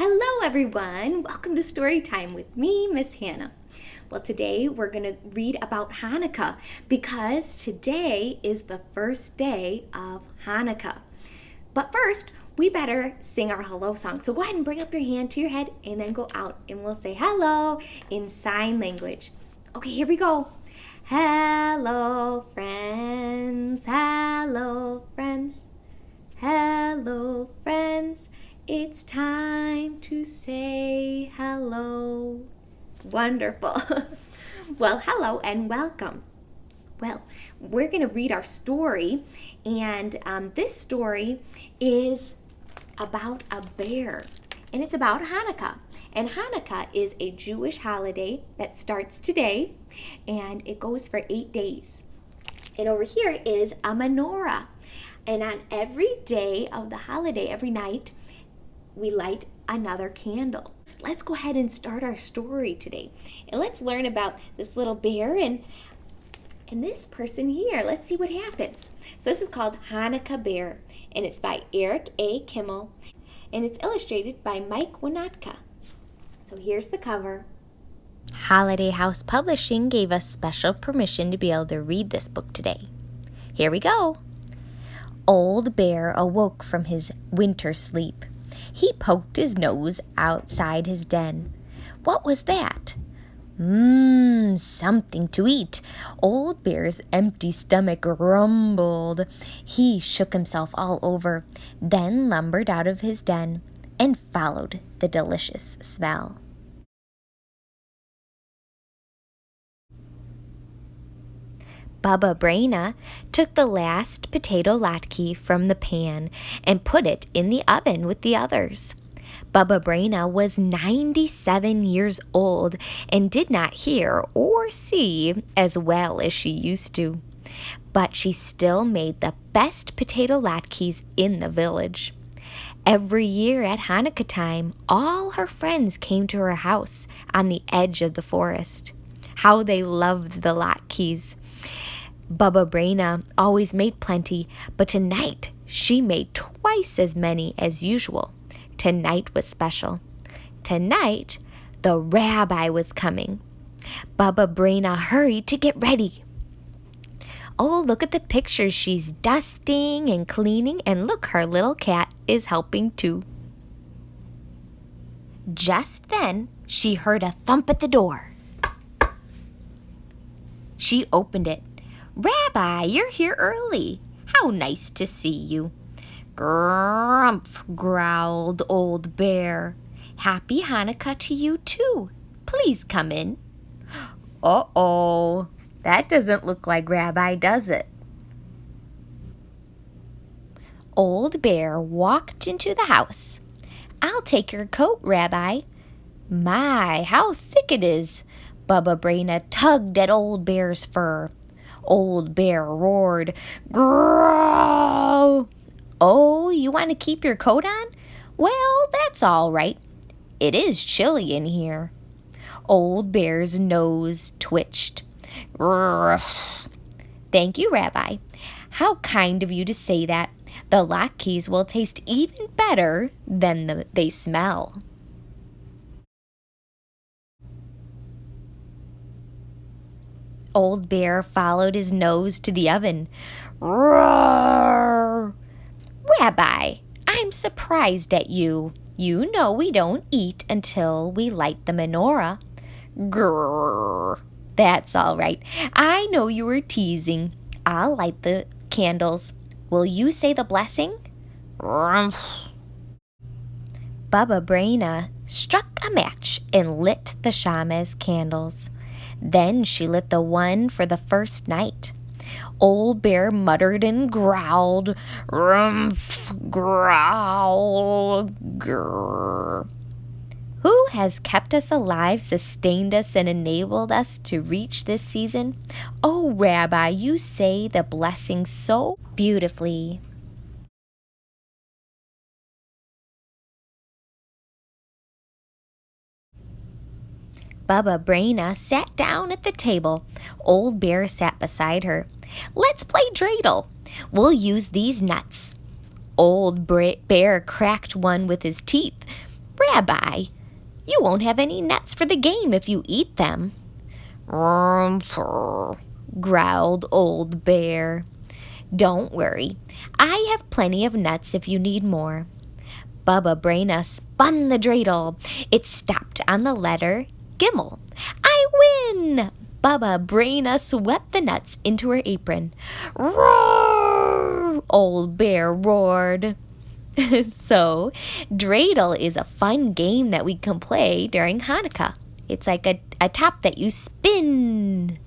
Hello everyone! Welcome to Storytime with me, Miss Hannah. Well, today we're going to read about Hanukkah because today is the first day of Hanukkah. But first, we better sing our hello song. So go ahead and bring up your hand to your head and then go out and we'll say hello in sign language. Okay, here we go. Hello, friends. Hello, friends. Hello, friends. It's time to say hello. Wonderful. Well, hello and welcome. Well, we're going to read our story, and this story is about a bear, and it's about Hanukkah. And Hanukkah is a Jewish holiday that starts today, and it goes for 8 days. And over here is a menorah, and on every day of the holiday, every night, we light another candle. Let's go ahead and start our story today. And let's learn about this little bear and this person here. Let's see what happens. So this is called Hanukkah Bear, and it's by Eric Kimmel, and it's illustrated by Mike Wohnoutka. So here's the cover. Holiday House Publishing gave us special permission to be able to read this book today. Here we go. Old Bear awoke from his winter sleep. He poked his nose outside his den. What was that? Something to eat. Old Bear's empty stomach rumbled. He shook himself all over, then lumbered out of his den and followed the delicious smell. Baba Braina took the last potato latke from the pan and put it in the oven with the others. Baba Braina was 97 years old and did not hear or see as well as she used to. But she still made the best potato latkes in the village. Every year at Hanukkah time, all her friends came to her house on the edge of the forest. How they loved the latkes. Baba Braina always made plenty, but tonight she made twice as many as usual. Tonight was special. Tonight, the rabbi was coming. Baba Braina hurried to get ready. Oh, look at the pictures. She's dusting and cleaning, and look, her little cat is helping too. Just then, she heard a thump at the door. She opened it. Rabbi, you're here early. How nice to see you. Grumph, growled Old Bear. Happy Hanukkah to you too. Please come in. Uh-oh, that doesn't look like Rabbi, does it? Old Bear walked into the house. I'll take your coat, Rabbi. My, how thick it is. Baba Braina tugged at Old Bear's fur. Old Bear roared, "Growl!" Oh, you want to keep your coat on? Well, that's all right. It is chilly in here. Old Bear's nose twitched. Thank you, Rabbi. How kind of you to say that. The latkes will taste even better than they smell. Old Bear followed his nose to the oven. Roar! Rabbi, I'm surprised at you. You know we don't eat until we light the menorah. Grrr. That's all right. I know you were teasing. I'll light the candles. Will you say the blessing? Rumph. Baba Braina struck a match and lit the shamas candles. Then she lit the one for the first night. Old Bear muttered and growled, "Rumph, growl, grrr." Who has kept us alive, sustained us, and enabled us to reach this season? Oh, Rabbi, you say the blessing so beautifully. Baba Braina sat down at the table. Old Bear sat beside her. Let's play dreidel. We'll use these nuts. Old Bear cracked one with his teeth. Rabbi, you won't have any nuts for the game if you eat them. Growled Old Bear. Don't worry, I have plenty of nuts if you need more. Baba Braina spun the dreidel. It stopped on the letter Gimel. I win! Baba Braina swept the nuts into her apron. Roar! Old Bear roared. So, dreidel is a fun game that we can play during Hanukkah. It's like a top that you spin.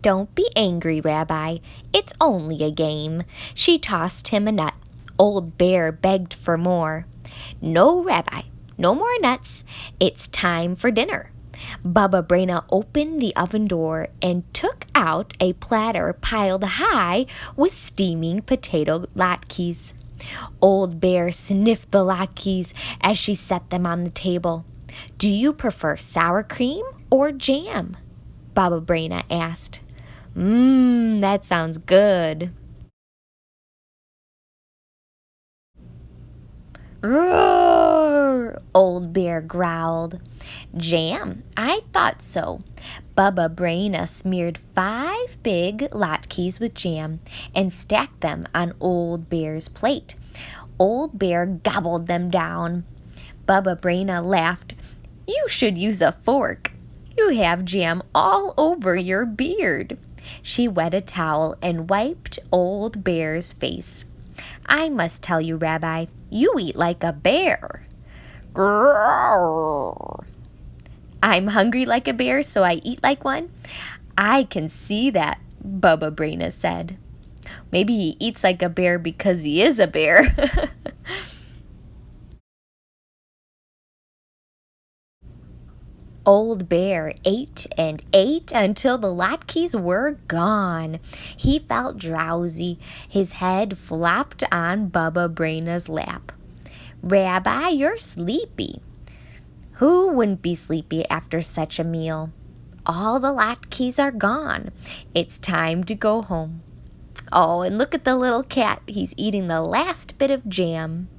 Don't be angry, Rabbi. It's only a game. She tossed him a nut. Old Bear begged for more. No, Rabbi, no more nuts. It's time for dinner. Baba Braina opened the oven door and took out a platter piled high with steaming potato latkes. Old Bear sniffed the latkes as she set them on the table. Do you prefer sour cream or jam? Baba Braina asked. That sounds good. Roar! Old Bear growled. Jam, I thought so. Baba Braina smeared 5 big latkes with jam and stacked them on Old Bear's plate. Old Bear gobbled them down. Baba Braina laughed. You should use a fork. You have jam all over your beard. She wet a towel and wiped Old Bear's face. I must tell you, Rabbi, you eat like a bear. Grrr. I'm hungry like a bear, so I eat like one. I can see that, Baba Braina said. Maybe he eats like a bear because he is a bear. Old Bear ate and ate until the latkes were gone. He felt drowsy. His head flopped on Baba Braina's lap. Rabbi, you're sleepy. Who wouldn't be sleepy after such a meal? All the latkes are gone. It's time to go home. Oh, and look at the little cat. He's eating the last bit of jam.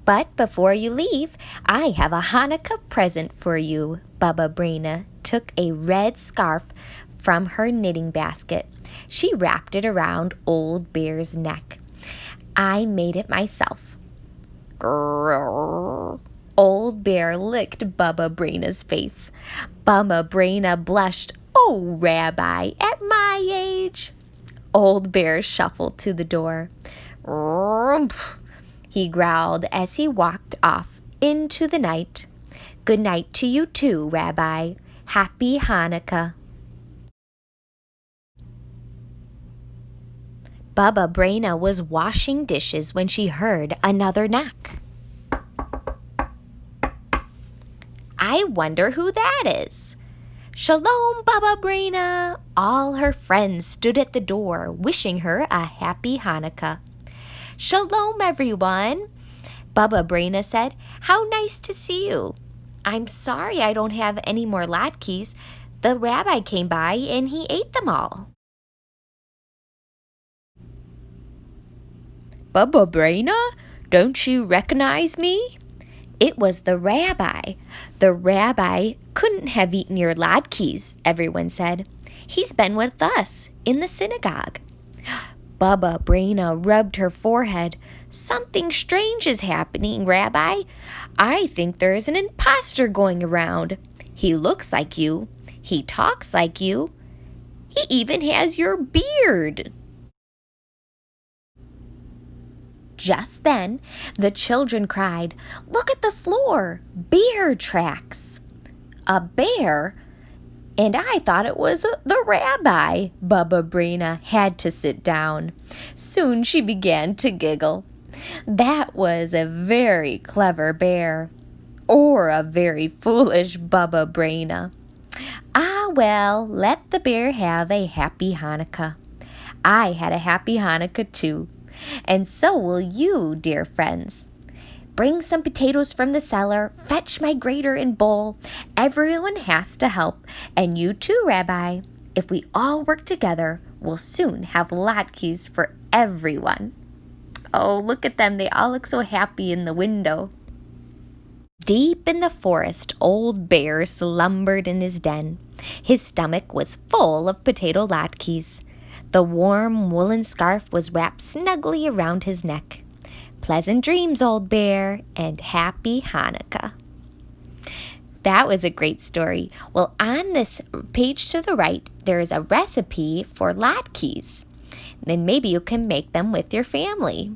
But before you leave, I have a Hanukkah present for you. Baba Braina took a red scarf from her knitting basket. She wrapped it around Old Bear's neck. I made it myself. Grrr. Old Bear licked Baba Braina's face. Baba Braina blushed. Oh, Rabbi, at my age. Old Bear shuffled to the door. Rumph. He growled as he walked off into the night. Good night to you too, Rabbi. Happy Hanukkah. Baba Braina was washing dishes when she heard another knock. I wonder who that is. Shalom, Baba Braina. All her friends stood at the door, wishing her a happy Hanukkah. Shalom, everyone, Baba Braina said. How nice to see you. I'm sorry I don't have any more latkes. The rabbi came by and he ate them all. Baba Braina, don't you recognize me? It was the rabbi. The rabbi couldn't have eaten your latkes, everyone said. He's been with us in the synagogue. Baba Braina rubbed her forehead. Something strange is happening, Rabbi. I think there is an imposter going around. He looks like you. He talks like you. He even has your beard. Just then, the children cried, Look at the floor! Bear tracks! A bear? And I thought it was the rabbi. Baba Braina had to sit down. Soon she began to giggle. That was a very clever bear. Or a very foolish Baba Braina. Ah, well, let the bear have a happy Hanukkah. I had a happy Hanukkah too. And so will you, dear friends. Bring some potatoes from the cellar. Fetch my grater and bowl. Everyone has to help. And you too, Rabbi. If we all work together, will soon have latkes for everyone. Oh, look at them. They all look so happy in the window. Deep in the forest, Old Bear slumbered in his den. His stomach was full of potato latkes. The warm woolen scarf was wrapped snugly around his neck. Pleasant dreams, Old Bear, and happy Hanukkah. That was a great story. Well, on this page to the right, there is a recipe for latkes. Then maybe you can make them with your family.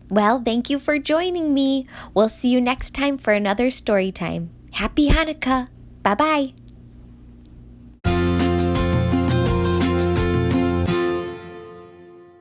Well, thank you for joining me. We'll see you next time for another story time. Happy Hanukkah. Bye-bye.